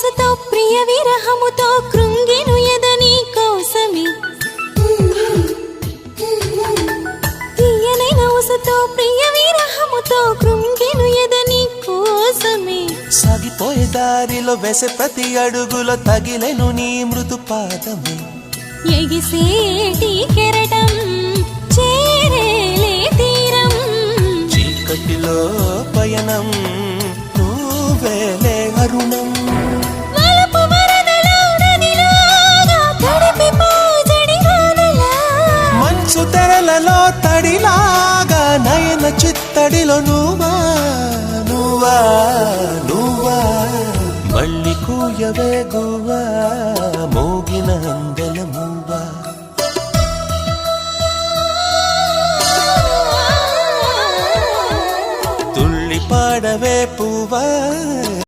ఉసతో ప్రియ విరహముతో కృంగెను ఎదని కోసమే తీయనైన ఉసతో ప్రియ విరహముతో కృంగెను ఎదని కోసమే సాగిపోయే దారిలో వేసే ప్రతి అడుగులో తగిలెను నీ మృదు పాదమే ఎగిసేటి కెరటం చేరేలే తీరం చీకటిలో పయనం నువ్వేలే అరుణం వలపు వరదలో నదిలాగా తడిపిపోజడి వానలా మంచు తెరలలో తడిలాగా నయన చిత్తడిలో నువ్వా నువ్వా నువ్వా మళ్ళీ కూయవే గువ్వా మోగిన అందెల మువ్వా తుళ్ళి పాడవే పువ్వా